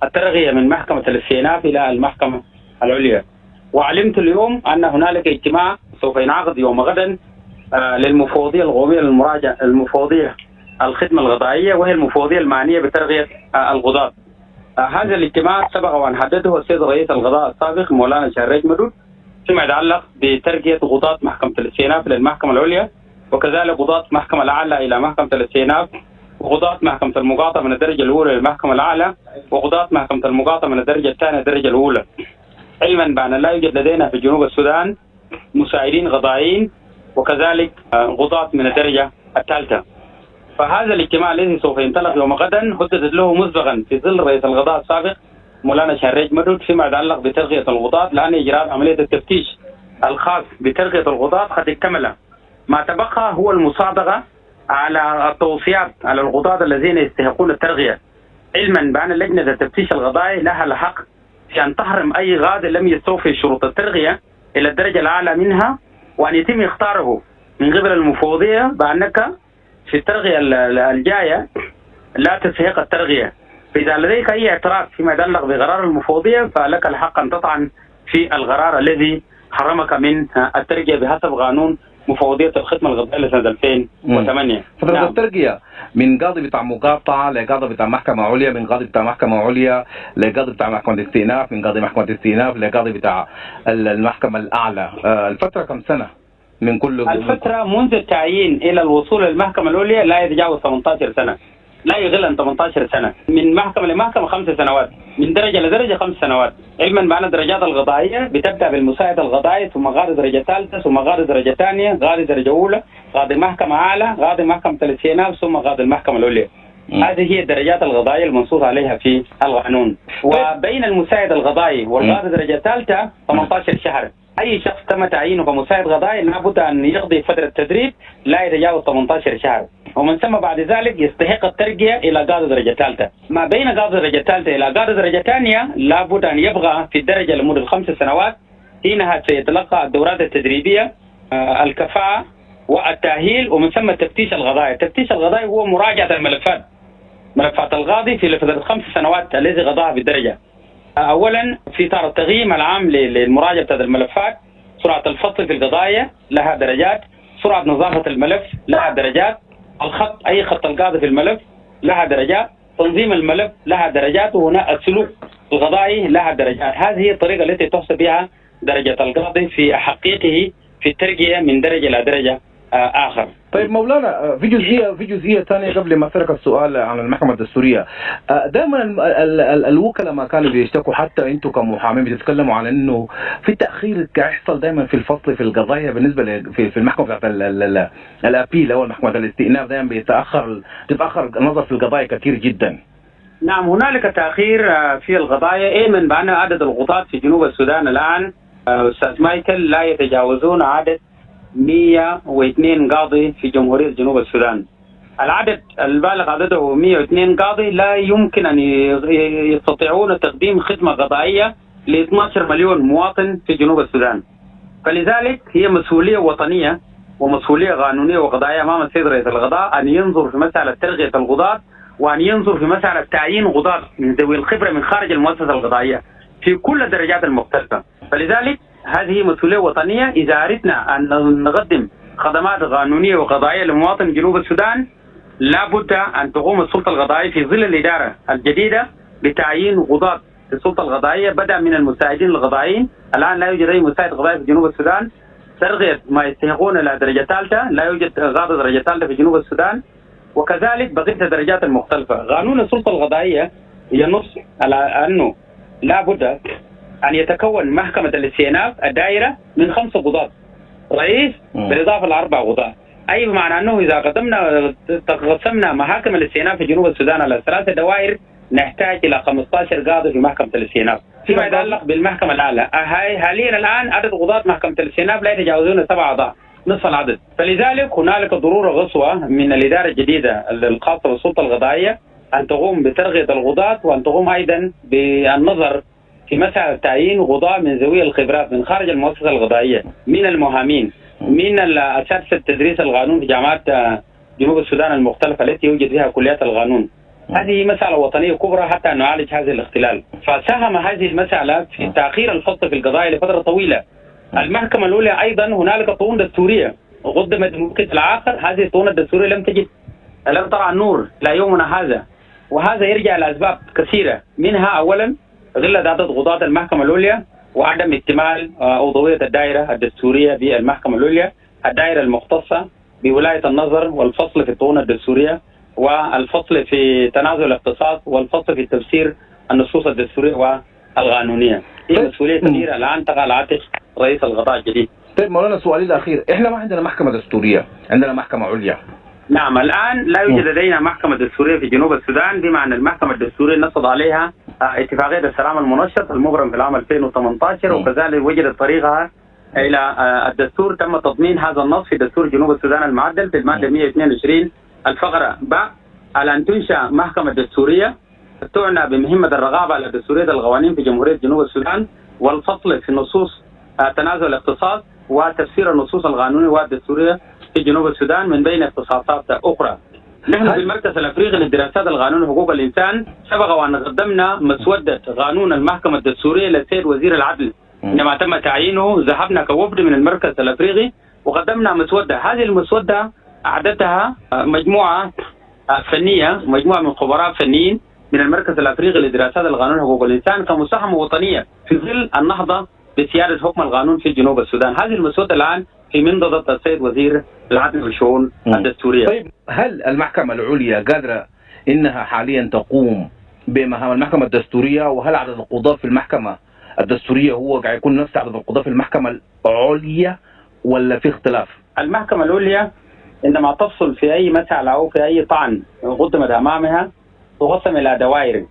[SPEAKER 13] الترقية من محكمة الاستئناف إلى المحكمة العليا. وعلمت اليوم أن هنالك اجتماع سوف ينعقد يوم غدا للمفوضية القومية للمراجعة المفوضية الخدمة القضائية، وهي المفوضية المعنية بترقية القضاة. هذا الاجتماع سبق وأن حدده السيد رئيس القضاء السابق مولانا شهريج مدود فيما يتعلق بترقية قضاة محكمة الاستئناف للمحكمة العليا، وكذلك قضاة محكمة الأعلى إلى محكمة الاستئناف، وقضاة محكمة المقاطعة من الدرجة الأولى للمحكمة الأعلى، وقضاة محكمة المقاطعة من الدرجة الثانية للدرجة الأولى. علما بأن لا يوجد لدينا في جنوب السودان مساعدين قضائيين وكذلك قضاة من الدرجة الثالثة. فهذا الاجتماع الذي سوف ينطلق يوم غدا حددت له مسبقا في ظل رئيس القضاء السابق مولانا شهريج مدود فيما يتعلق بترقية القضاة، لأن إجراء عملية التفتيش الخاص بترقية القضاة قد اكتمل. ما تبقى هو المصادقة على التوصيات على القضاة الذين يستحقون الترقية، علما بأن لجنة التفتيش القضائي لها الحق في أن تحرم أي قاضي لم يستوفي شروط الترقية إلى الدرجة الأعلى منها، وأن يتم اختاره من قبل المفوضية بأنك في الترقية الجاية لا تستحق الترقية. فإذا لديك أي اعتراض فيما يتعلق بقرار المفوضية فلك الحق أن تطعن في القرار الذي حرمك من الترقية بحسب قانون مفوضية الخدمة القضائية لسنة 2008.
[SPEAKER 14] فترة الترقية من قاضي بتاع مقاطعة لقاضي بتاع محكمة عليا، من قاضي بتاع محكمة عليا لقاضي بتاع محكمة الاستئناف، من قاضي محكمة الاستئناف لقاضي بتاع المحكمة الأعلى. الفترة كم سنة من كل؟
[SPEAKER 13] الفترة منذ التعيين إلى الوصول للمحكمة العليا لا يتجاوز 18 سنة، لا يقل عن 18 سنة. من محكمة لمحكمة 5 سنوات، من درجة لدرجة 5 سنوات، علما بأن الدرجات القضائية بتبدأ بالمساعد القضائي ثم قاضي درجة ثالثة ثم قاضي درجة ثانية، قاضي درجة أولى، قاضي محكمة أعلى، قاضي محكمة الاستئناف، ثم قاضي المحكمة العليا. هذه هي الدرجات القضائية المنصوص عليها في القانون. وبين المساعد القضائي والقاضي درجة ثالثة 18 شهر. أي شخص تم تعيينه كمساعد قضائي لابد أن يقضي فترة تدريب لا يتجاوز 18 شهر، ومن ثم بعد ذلك يستحق الترقية إلى قاضي درجة ثالثة. ما بين قاضي درجة ثالثة إلى قاضي درجة ثانية لابد أن يبقى في الدرجة لمدة 5 سنوات، حينها سيتلقى الدورات التدريبية، الكفاءة والتأهيل، ومن ثم التفتيش القضائي. التفتيش القضائي هو مراجعة الملفات، ملفات القاضي في فترة 5 سنوات الذي قضاها بالدرجة. أولا في إطار التقييم العام للمراجعة بتاعت الملفات، سرعة الفصل في القضايا لها درجات، سرعة نظافة الملف لها درجات، الخط أي خط القاضي في الملف لها درجات، تنظيم الملف لها درجات، وهنا السلوك القضائي لها درجات. هذه هي الطريقة التي تحسب بها درجة القاضي في حقيقته في الترقية من درجة إلى درجة آخر.
[SPEAKER 14] طيب مولانا، في جزئية ثانية قبل ما أسألك السؤال عن المحكمة الدستورية. دائما الوكلاء ما كانوا بيشتكوا، حتى أنتم كمحامين بتتكلموا عن إنه في تأخير يحصل دائما في الفصل في القضايا بالنسبة في المحكمة بتاعت الأبيل أو المحكمة الاستئناف، دائما بيتأخر النظر في القضايا كثير جدا.
[SPEAKER 13] نعم، هنالك تأخير في القضايا، من بأن عدد القضاة في جنوب السودان الآن أستاذ مايكل لا يتجاوزون عدد 102 قاضي في جمهورية جنوب السودان. العدد البالغ عدده 102 قاضي لا يمكن أن يستطيعون تقديم خدمة قضائية ل 12 مليون مواطن في جنوب السودان. فلذلك هي مسؤولية وطنية ومسؤولية قانونية وقضائية أمام السيد رئيس القضاء أن ينظر في مسألة ترقية القضاة، وأن ينظر في مسألة تعيين قضاة من ذوي الخبرة من خارج المؤسسة القضائية في كل الدرجات المختلفة. فلذلك هذه مسؤولية وطنية. إذا أردنا أن نقدم خدمات قانونية وقضائية لمواطن جنوب السودان لابد أن تقوم السلطة القضائية في ظل الإدارة الجديدة بتعيين قضاة في السلطة القضائية، بدأ من المساعدين القضائيين. الآن لا يوجد أي مساعد قضائي في جنوب السودان. ترقية ما يستحقون إلى درجة ثالثة، لا يوجد قاضي درجة ثالثة في جنوب السودان، وكذلك بقية الدرجات المختلفة. قانون السلطة القضائية ينص على أنه لا بد أن يتكون محكمة الاستئناف الدائرة من 5 قضاة، رئيس بالإضافة ل4 قضاة، أي بمعنى أنه إذا قسمنا محاكم الاستئناف في جنوب السودان على 3 دوائر نحتاج إلى 15 قاضي في محكمة الاستئناف. فيما يتعلق بالمحكمة الأعلى، حاليا الآن عدد قضاة محكمة الاستئناف لا يتجاوزون 7 أعضاء، نصف العدد. فلذلك هنالك ضرورة قصوى من الإدارة الجديدة الخاصة بالسلطة القضائية أن تقوم بترقية القضاة، وأن تقوم أيضا بالنظر في مسألة تعيين قضاة من ذوي الخبرات من خارج المؤسسة القضائية، من المحامين، من أساتذة تدريس القانون في جامعات جنوب السودان المختلفة التي يوجد فيها كليات القانون. هذه مسألة وطنية كبرى حتى أن نعالج هذه الاختلال. فساهم هذه المسألة في تأخير الفصل في القضايا لفترة طويلة. المحكمة الأولى أيضا هنالك طعون دستورية قدمت ممكن الآخر، هذه الطعون الدستورية لم ترى النور إلى يومنا هذا، وهذا يرجع لأسباب كثيرة، منها أولا قلة عدد قضاة المحكمة العليا وعدم اكتمال عضوية الدائرة الدستورية بالمحكمة العليا، الدائرة المختصة بولاية النظر والفصل في الطعون الدستورية والفصل في تنازل الاختصاص والفصل في تفسير النصوص الدستورية والقانونية. هي مسؤولية كبيرة الآن تقع على عاتق رئيس القضاء الجديد.
[SPEAKER 14] طيب مولانا سؤالي الأخير، إحنا ما عندنا محكمة دستورية، عندنا محكمة عليا.
[SPEAKER 13] نعم، الآن لا يوجد لدينا محكمة دستورية في جنوب السودان، بما أن المحكمة الدستورية نصب عليها اتفاقية السلام المنشط المبرم في العام 2018 وكذلك وجدت طريقها إلى الدستور. تم تضمين هذا النص في دستور جنوب السودان المعدل في المادة 122 الفقرة ب على أن تنشأ محكمة دستورية تعنى بمهمة الرقابة على دستورية القوانين في جمهورية جنوب السودان والفصل في نصوص تنازل الاختصاص وتفسير النصوص القانونية والدستورية في جنوب السودان من بين اختصاصات أخرى. نحن في المركز الأفريقي للدراسات القانونية وحقوق الإنسان سبق وأن قدمنا مسودة قانون المحكمة الدستورية للسيد وزير العدل. عندما تم تعيينه ذهبنا كوفد من المركز الأفريقي وقدمنا مسودة. هذه المسودة أعدتها مجموعة فنية، مجموعة من خبراء فنيين من المركز الأفريقي للدراسات القانونية وحقوق الإنسان كمساهمة وطنية في ظل النهضة بسيادة حكم القانون في جنوب السودان. هذه المسودة الآن في منضدة السيد وزير العدل والشؤون الدستورية.
[SPEAKER 14] طيب هل المحكمة العليا قادرة إنها حاليا تقوم بمهام المحكمة الدستورية؟ وهل عدد القضاة في المحكمة الدستورية هو قاعد يكون نفس عدد القضاة في المحكمة العليا ولا في اختلاف؟
[SPEAKER 13] المحكمة العليا عندما تفصل في أي مسألة أو في أي طعن قدمت أمامها تقسم إلى دوائر.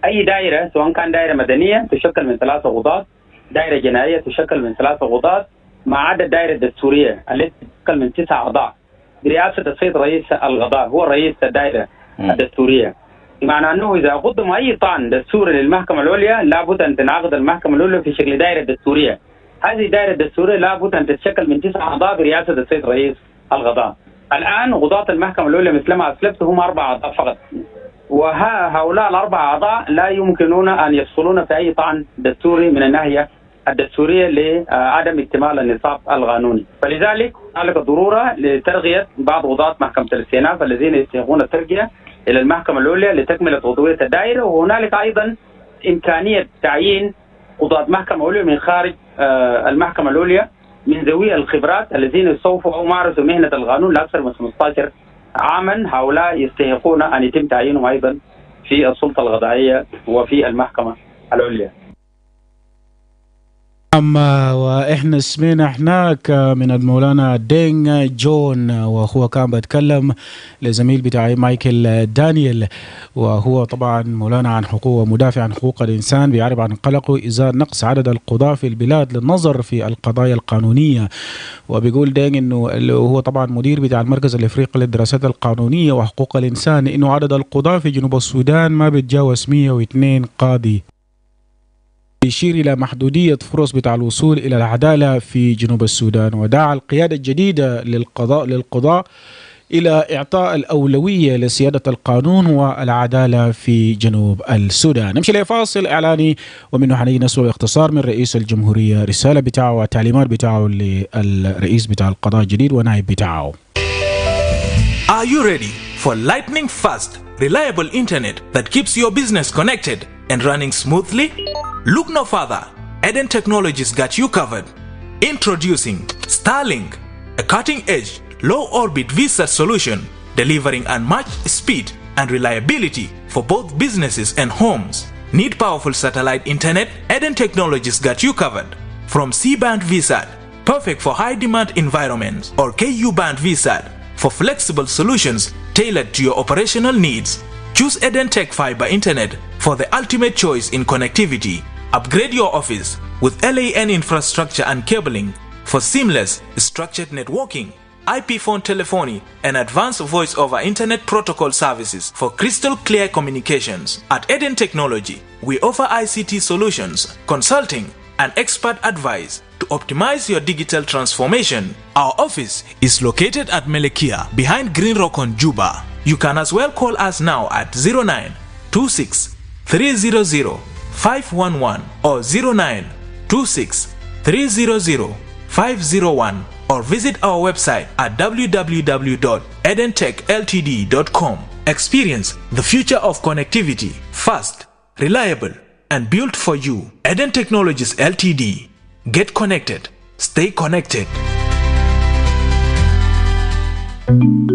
[SPEAKER 13] أي دائرة سواء كان دائرة مدنية تشكل من 3 قضاة، دائرة جنائية تشكل من 3 قضاة، ما عدا الدائرة الدستورية التي تشكل من 9 أعضاء برئاسة السيد رئيس القضاء، هو رئيس الدائرة الدستورية. بمعنى أنه إذا قدم أي طعن دستوري للمحكمة العليا لابد أن تنعقد المحكمة العليا في شكل دائرة دستورية. هذه الدائرة الدستورية لابد أن تتشكل من 9 أعضاء برئاسة السيد رئيس القضاء. الآن قضاة المحكمة العليا مثلما أسلفت هم 4 أعضاء فقط، وهؤلاء ال4 أعضاء لا يمكنون أن يدخلون في أي طعن دستوري من الناحية الدستورية لعدم اكتمال النصاب القانوني. فلذلك هناك ضرورة لترقية بعض قضاة محكمة الاستئناف الذين يستحقون الترقية إلى المحكمة العليا لتكملة عضوية الدائرة، وهنالك أيضا إمكانية تعيين قضاة محكمة عليا من خارج المحكمة العليا من ذوي الخبرات الذين سوف مارسوا مهنة القانون لأكثر من 15 عاما. هؤلاء يستحقون أن يتم تعيينهم أيضا في السلطة القضائية وفي المحكمة العليا.
[SPEAKER 2] أما وإحنا سمعنا هناك من المولانا دينغ جون، وهو كان بيتكلم لزميل بتاعي مايكل دانيال، وهو طبعا مولانا عن حقوق ومدافع عن حقوق الإنسان، بيعرف عن قلقه إزاء نقص عدد القضاة في البلاد للنظر في القضايا القانونية. وبيقول دينغ إنه هو طبعا مدير بتاع المركز الأفريقي للدراسات القانونية وحقوق الإنسان، إنه عدد القضاة في جنوب السودان ما بيتجاوز 102 قاضي، يشير إلى محدودية فرص بتاع الوصول إلى العدالة في جنوب السودان. ودعا القيادة الجديدة للقضاء إلى إعطاء الأولوية لسيادة القانون والعدالة في جنوب السودان. نمشي لفاصل إعلاني ومنه حنيجي نسمع باختصار من رئيس الجمهورية رسالة بتاعه وتعليمات بتاعه للرئيس بتاع القضاء الجديد ونائب بتاعه.
[SPEAKER 15] Are you ready for lightning fast, reliable internet that keeps your business connected and running smoothly? Look no further. Eden Technologies got you covered. Introducing Starlink, a cutting-edge, low-orbit VSAT solution delivering unmatched speed and reliability for both businesses and homes. Need powerful satellite internet? Eden Technologies got you covered. From C-band VSAT, perfect for high-demand environments, or KU-band VSAT for flexible solutions tailored to your operational needs. Choose Eden Tech Fiber Internet for the ultimate choice in connectivity. Upgrade your office with LAN infrastructure and cabling for seamless, structured networking, IP phone telephony, and advanced voice over internet protocol services for crystal clear communications. At Eden Technology, we offer ICT solutions, consulting, and expert advice to optimize your digital transformation. Our office is located at Melekia behind Green Rock on Juba. You can as well call us now at 0926 300 511 or 0926 300 501 or visit our website at www.edentechltd.com. Experience the future of connectivity, fast, reliable, and built for you. Eden Technologies Ltd. Get connected. Stay connected.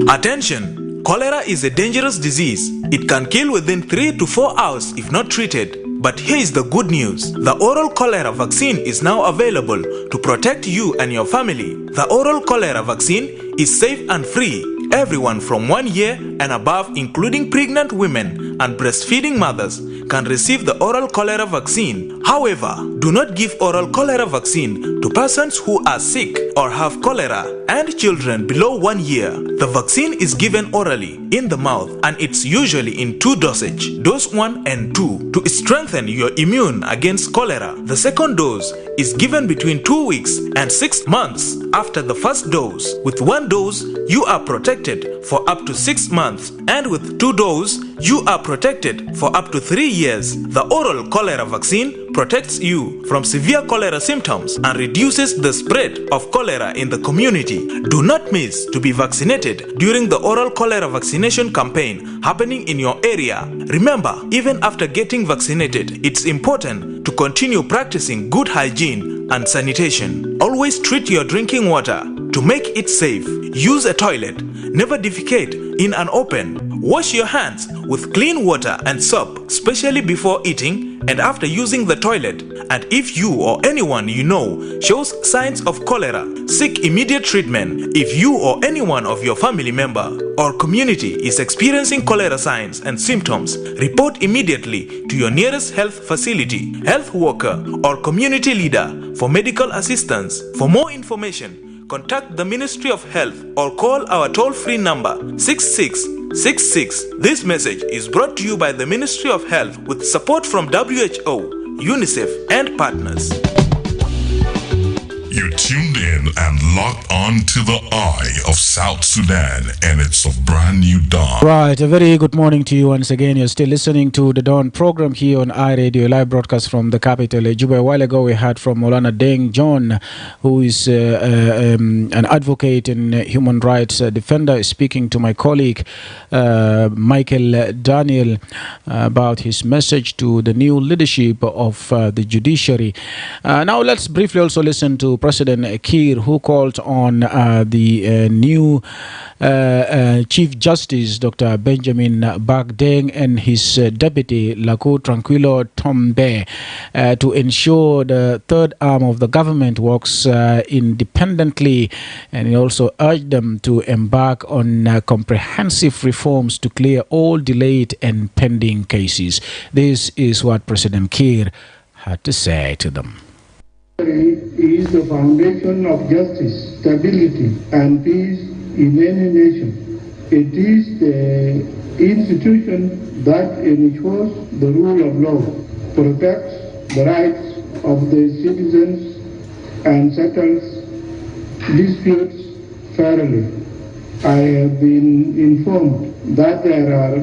[SPEAKER 15] Attention! Cholera is a dangerous disease. It can kill within 3 to 4 hours if not treated. But here is the good news. The oral cholera vaccine is now available to protect you and your family. The oral cholera vaccine is safe and free. Everyone from 1 year and above, including pregnant women and breastfeeding mothers, can receive the oral cholera vaccine. However, do not give oral cholera vaccine to persons who are sick or have cholera and children below 1 year. The vaccine is given orally in the mouth and it's usually in 2 dosage, dose 1 and 2, to strengthen your immune against cholera. The second dose is given between 2 weeks and 6 months after the first dose. With 1 dose, you are protected for up to 6 months, and with 2 doses, you are protected for up to 3 years. The oral cholera vaccine protects you from severe cholera symptoms and reduces the spread of cholera in the community. Do not miss to be vaccinated during the oral cholera vaccination campaign happening in your area. Remember, even after getting vaccinated, it's important to continue practicing good hygiene and sanitation. Always treat your drinking water to make it safe. Use a toilet. Never defecate in an open. Wash your hands with clean water and soap, especially before eating and after using the toilet. And if you or anyone you know shows signs of cholera, seek immediate treatment. If you or anyone of your family member or community is experiencing cholera signs and symptoms, report immediately to your nearest health facility, health worker, or community leader for medical assistance. For more information, contact the Ministry of Health or call our toll-free number 6666. This message is brought to you by the Ministry of Health with support from WHO, UNICEF, and partners.
[SPEAKER 16] You're tuned in and locked on to the eye of South Sudan, and it's a brand new dawn.
[SPEAKER 2] Right, a very good morning to you once again. You're still listening to the Dawn program here on iRadio, live broadcast from the capital, Juba. A while ago, we heard from Maulana Deng John, who is an advocate and human rights defender, speaking to my colleague Michael Daniel about his message to the new leadership of the judiciary. Now, let's briefly also listen to President Akile, who called on the new Chief Justice Dr. Benjamin Bagdeng and his deputy Laku Tranquilo Tombe to ensure the third arm of the government works independently, and he also urged them to embark on comprehensive reforms to clear all delayed and pending cases. This is what President Kiir had to say to them.
[SPEAKER 17] Is the foundation of justice, stability, and peace in any nation. It is the institution that ensures the rule of law, protects the rights of the citizens, and settles disputes fairly. I have been informed that there are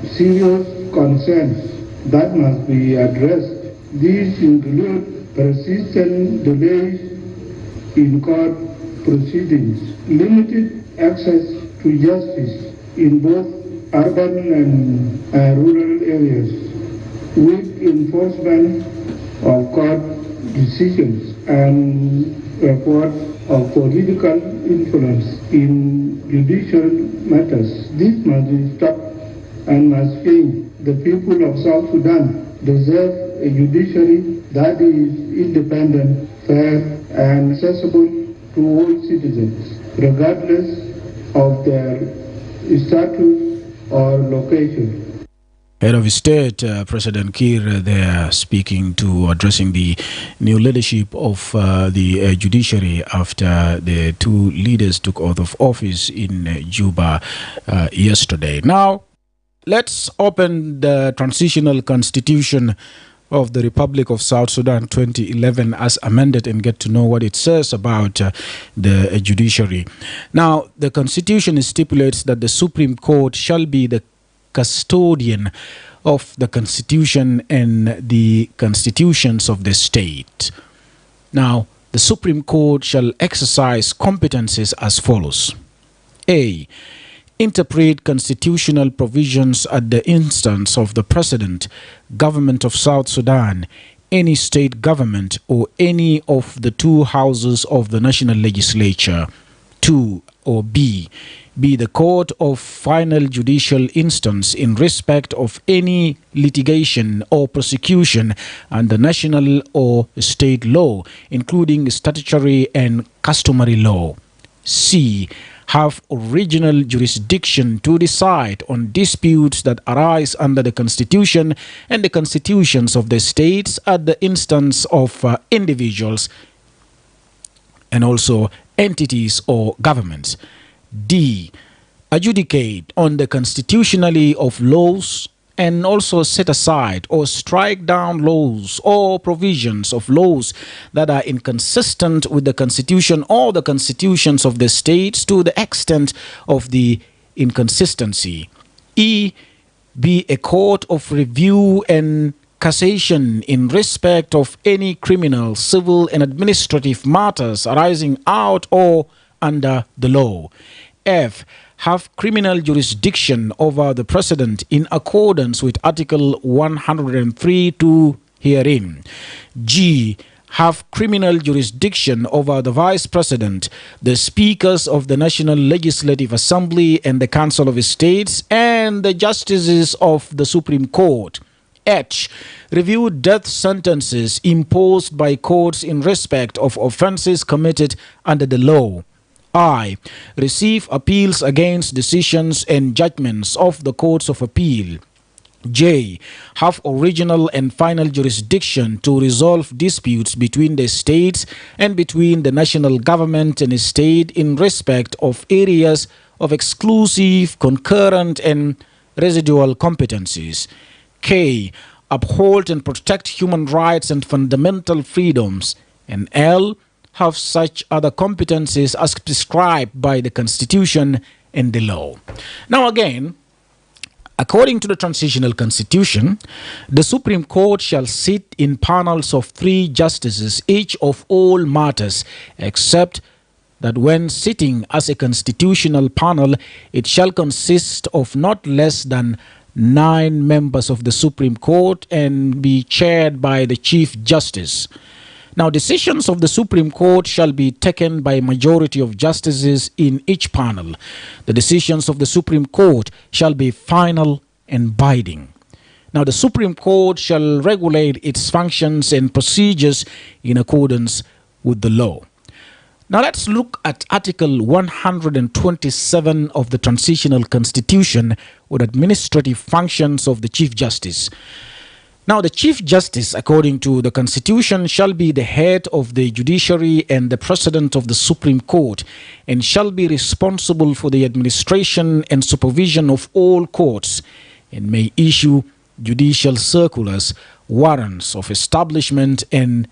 [SPEAKER 17] serious concerns that must be addressed. These include persistent delays in court proceedings, limited access to justice in both urban and rural areas, weak enforcement of court decisions, and reports of political influence in judicial matters. This must stop and must change. The people of South Sudan deserve a judiciary that is independent, fair, and accessible to all citizens, regardless of their status or location.
[SPEAKER 2] Head of State, President Kiir, there speaking to addressing the new leadership of the judiciary after the two leaders took oath of office in Juba yesterday. Now, let's open the transitional constitution of the Republic of South Sudan 2011 as amended and get to know what it says about the judiciary. Now, the constitution stipulates that the Supreme Court shall be the custodian of the constitution and the constitutions of the state. Now, the Supreme Court shall exercise competencies as follows. A. Interpret constitutional provisions at the instance of the President, Government of South Sudan, any state government, or any of the two houses of the National Legislature. 2. Or B. be the court of final judicial instance in respect of any litigation or prosecution under national or state law, including statutory and customary law. C. Have original jurisdiction to decide on disputes that arise under the Constitution and the constitutions of the states at the instance of individuals and also entities or governments. D. Adjudicate on the constitutionality of laws and also set aside or strike down laws or provisions of laws that are inconsistent with the Constitution or the constitutions of the states to the extent of the inconsistency. E. Be a court of review and cassation in respect of any criminal, civil, and administrative matters arising out or under the law. F. Have criminal jurisdiction over the President in accordance with Article 103(2) herein. G. Have criminal jurisdiction over the Vice President, the Speakers of the National Legislative Assembly and the Council of Estates, and the Justices of the Supreme Court. H. Review death sentences imposed by courts in respect of offenses committed under the law. I. Receive appeals against decisions and judgments of the courts of appeal. J. Have original and final jurisdiction to resolve disputes between the states and between the national government and the state in respect of areas of exclusive, concurrent, and residual competencies. K. Uphold and protect human rights and fundamental freedoms. And L. Have such other competencies as prescribed by the Constitution and the law. Now again, according to the Transitional Constitution, the Supreme Court shall sit in panels of 3 justices, each of all matters, except that when sitting as a constitutional panel, it shall consist of not less than 9 members of the Supreme Court and be chaired by the Chief Justice. Now, decisions of the Supreme Court shall be taken by a majority of justices in each panel. The decisions of the Supreme Court shall be final and binding. Now, the Supreme Court shall regulate its functions and procedures in accordance with the law. Now, let's look at Article 127 of the Transitional Constitution with administrative functions of the Chief Justice. Now, the Chief Justice, according to the Constitution, shall be the head of the judiciary and the president of the Supreme Court, and shall be responsible for the administration and supervision of all courts, and may issue judicial circulars, warrants of establishment, and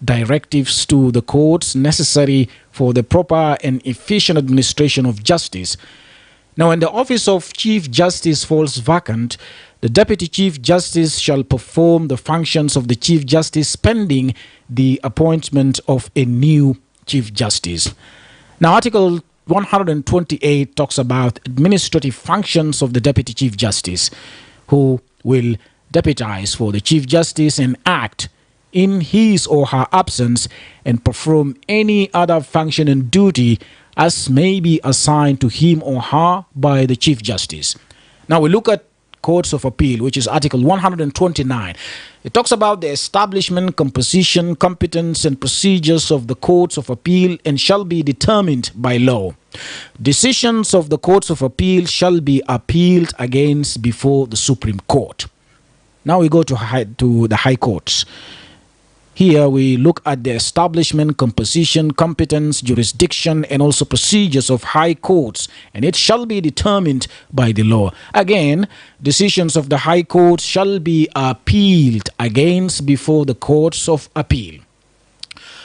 [SPEAKER 2] directives to the courts necessary for the proper and efficient administration of justice. Now, when the office of Chief Justice falls vacant, the Deputy Chief Justice shall perform the functions of the Chief Justice pending the appointment of a new Chief Justice. Now, Article 128 talks about administrative functions of the Deputy Chief Justice, who will deputize for the Chief Justice and act in his or her absence and perform any other function and duty as may be assigned to him or her by the Chief Justice. Now, we look at Courts of Appeal, which is Article 129. It talks about the establishment, composition, competence, and procedures of the Courts of Appeal and shall be determined by law. Decisions of the Courts of Appeal shall be appealed against before the Supreme Court. Now we go to the High Courts. Here we look at the establishment, composition, competence, jurisdiction, and also procedures of high courts, and it shall be determined by the law. Again, decisions of the high courts shall be appealed against before the courts of appeal.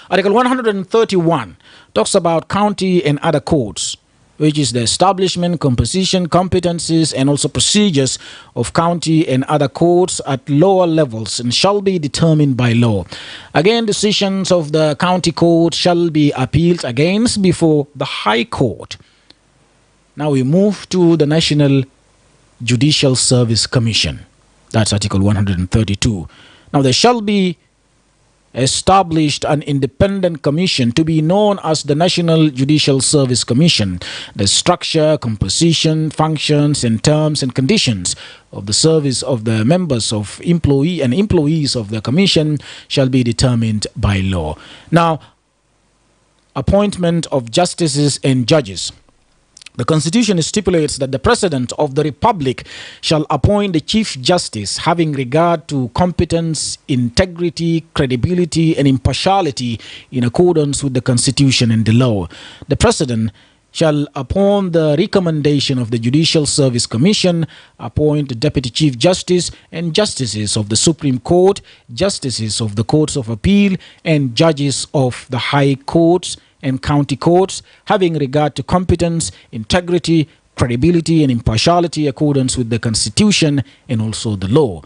[SPEAKER 2] Article 131 talks about county and other courts, which is the establishment, composition, competencies, and also procedures of county and other courts at lower levels and shall be determined by law. Again, decisions of the county court shall be appealed against before the High Court. Now we move to the National Judicial Service Commission. That's Article 132. Now there shall be established an independent commission to be known as the National Judicial Service Commission. The structure, composition, functions, and terms and conditions of the service of the members of employees of the commission shall be determined by law. Now, appointment of justices and judges. The Constitution stipulates that the President of the Republic shall appoint the Chief Justice having regard to competence, integrity, credibility, and impartiality in accordance with the Constitution and the law. The President shall, upon the recommendation of the Judicial Service Commission, appoint the Deputy Chief Justice and Justices of the Supreme Court, Justices of the Courts of Appeal, and Judges of the High Courts and County Courts, having regard to competence, integrity, credibility, and impartiality in accordance with the Constitution and also the law.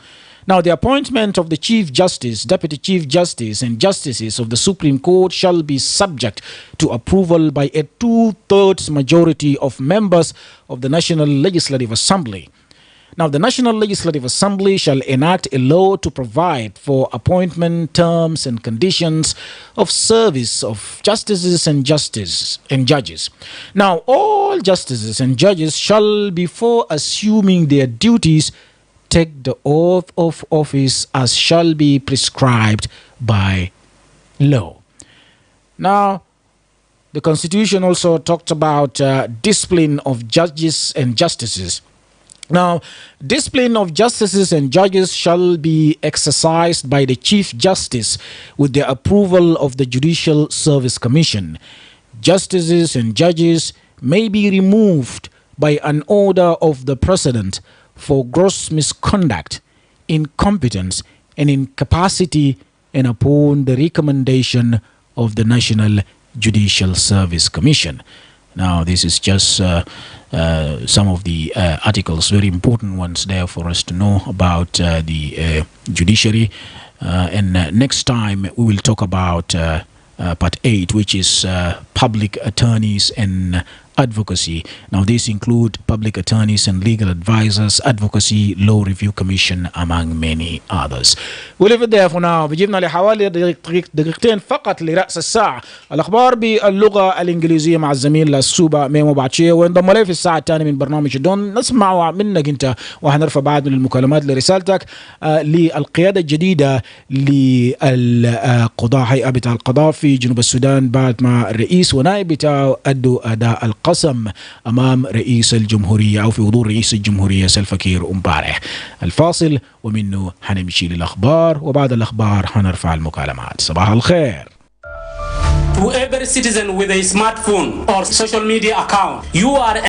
[SPEAKER 2] Now, the appointment of the Chief Justice, Deputy Chief Justice, and Justices of the Supreme Court shall be subject to approval by a 2/3 majority of members of the National Legislative Assembly. Now, the National Legislative Assembly shall enact a law to provide for appointment, terms, and conditions of service of justices and judges. Now, all justices and judges shall, before assuming their duties, take the oath of office as shall be prescribed by law. Now, the Constitution also talked about discipline of judges and justices. Now, discipline of justices and judges shall be exercised by the Chief Justice with the approval of the Judicial Service Commission. Justices and judges may be removed by an order of the President for gross misconduct, incompetence, and incapacity, and upon the recommendation of the National Judicial Service Commission. Now, this is just some of the articles, very important ones there for us to know about the judiciary. And next time we will talk about part 8, which is public attorneys and advocacy. Now, these include public attorneys and legal advisors, advocacy, law review commission, among many others. We'll leave it there for now. بجيبنا لحوالي دقيقتين فقط لرأس الساعة الأخبار باللغة الإنجليزية مع الزميل السوبا ميمو باتشيه، وانضم لي في الساعة الثانية من برنامج دون. نسمع منك أنت وهنرفع بعض من المكالمات لرسالتك للقيادة الجديدة للقضاء، هيئة بتاع القضاء في جنوب السودان بعد ما الرئيس ونائب بتاعه أدوا أداء القسم أمام رئيس الجمهورية أو في حضور رئيس الجمهورية سلفا كير امبارح. الفاصل ومنه حنمشي للأخبار، وبعد الأخبار حنرفع المكالمات. صباح الخير.
[SPEAKER 18] To every citizen with a smartphone or social media account, you are